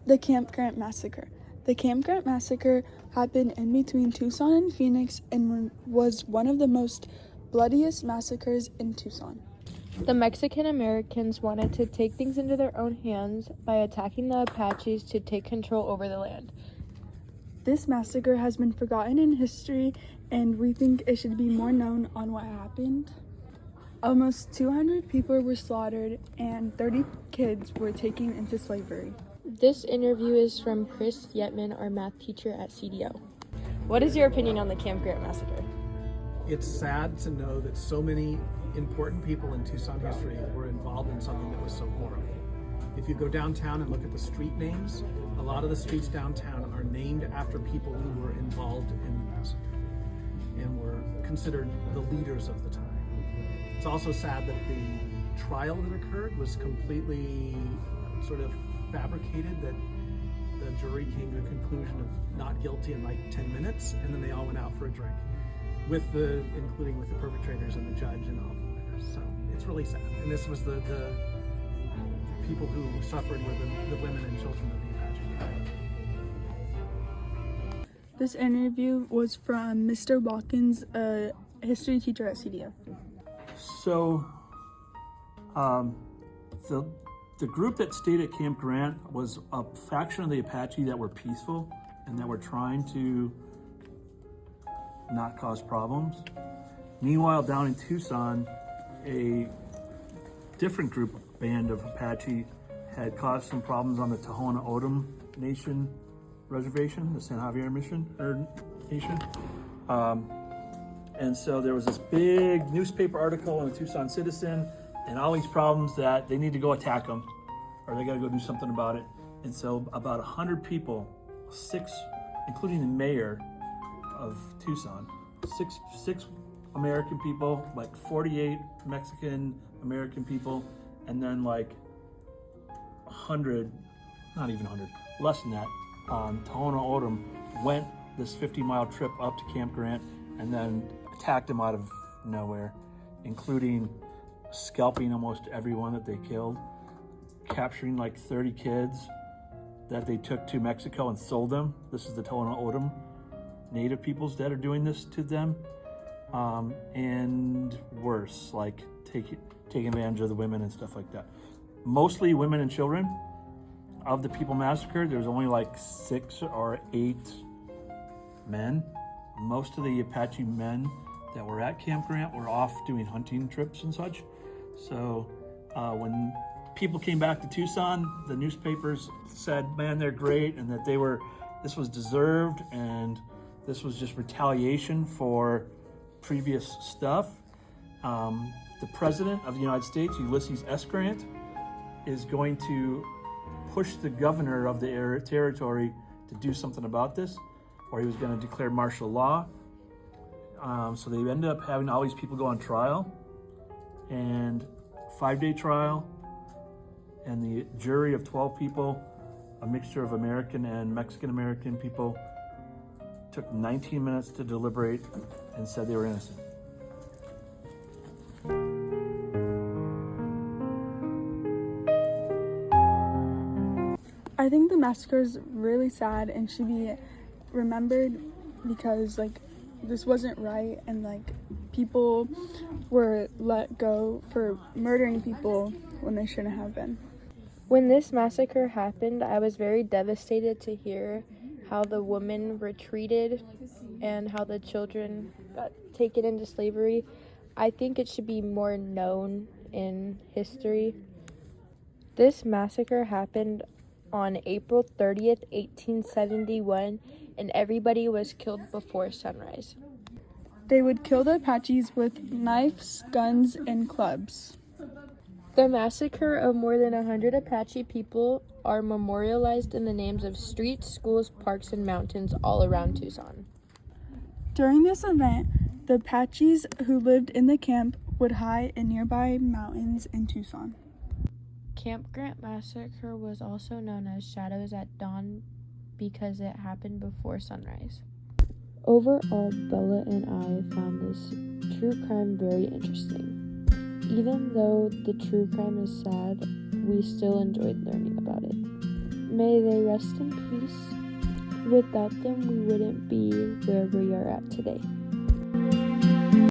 The Camp Grant Massacre. The Camp Grant Massacre happened in between Tucson and Phoenix and was one of the most bloodiest massacres in Tucson. The Mexican Americans wanted to take things into their own hands by attacking the Apaches to take control over the land. This massacre has been forgotten in history, and we think it should be more known on what happened. Almost 200 people were slaughtered and 30 kids were taken into slavery. This interview is from Chris Yetman, our math teacher at CDO. What is your opinion on the Camp Grant Massacre? It's sad to know that so many important people in Tucson history were involved in something that was so horrible. If you go downtown and look at the street names, a lot of the streets downtown are named after people who were involved in the massacre and were considered the leaders of the time. It's also sad that the trial that occurred was completely sort of fabricated, that the jury came to a conclusion of not guilty in like 10 minutes, and then they all went out for a drink, including with the perpetrators and the judge and all the lawyers. So it's really sad. And this was the people who suffered were the women and children of the Apache. This interview was from Mr. Watkins, a history teacher at CDO. So, the group that stayed at Camp Grant was a faction of the Apache that were peaceful and that were trying to not cause problems. Meanwhile, down in Tucson, a different band of Apache had caused some problems on the Tohono O'odham Nation reservation, the San Javier Nation. And so there was this big newspaper article in the Tucson Citizen and all these problems that they need to go attack them or they got to go do something about it. And so about 100 people, 6, including the mayor of Tucson, six American people, like 48 Mexican American people, and then like 100, not even 100, less than that, Tohono O'odham went this 50-mile trip up to Camp Grant and then attacked them out of nowhere, including scalping almost everyone that they killed, capturing like 30 kids that they took to Mexico and sold them. This is the Tohono O'odham native peoples that are doing this to them, and worse, like taking advantage of the women and stuff like that. Mostly women and children. Of the people massacred, there's only like 6 or 8 men. Most of the Apache men that were at Camp Grant were off doing hunting trips and such. So when people came back to Tucson, the newspapers said, man, they're great, and that this was deserved, and this was just retaliation for previous stuff. The President of the United States, Ulysses S. Grant, is going to push the governor of the territory to do something about this, or he was going to declare martial law. So they ended up having all these people go on trial, and 5-day trial, and the jury of 12 people, a mixture of American and Mexican American people, took 19 minutes to deliberate and said they were innocent. I think the massacre is really sad and should be remembered because this wasn't right, and people were let go for murdering people when they shouldn't have been. When this massacre happened, I was very devastated to hear how the women were treated and how the children got taken into slavery. I think it should be more known in history. This massacre happened on April 30th, 1871, and everybody was killed before sunrise. They would kill the Apaches with knives, guns, and clubs. The massacre of more than 100 Apache people are memorialized in the names of streets, schools, parks, and mountains all around Tucson. During this event, the Apaches who lived in the camp would hide in nearby mountains in Tucson. Camp Grant Massacre was also known as Shadows at Dawn because it happened before sunrise. Overall, Bella and I found this true crime very interesting. Even though the true crime is sad, we still enjoyed learning about it. May they rest in peace. Without them, we wouldn't be where we are at today.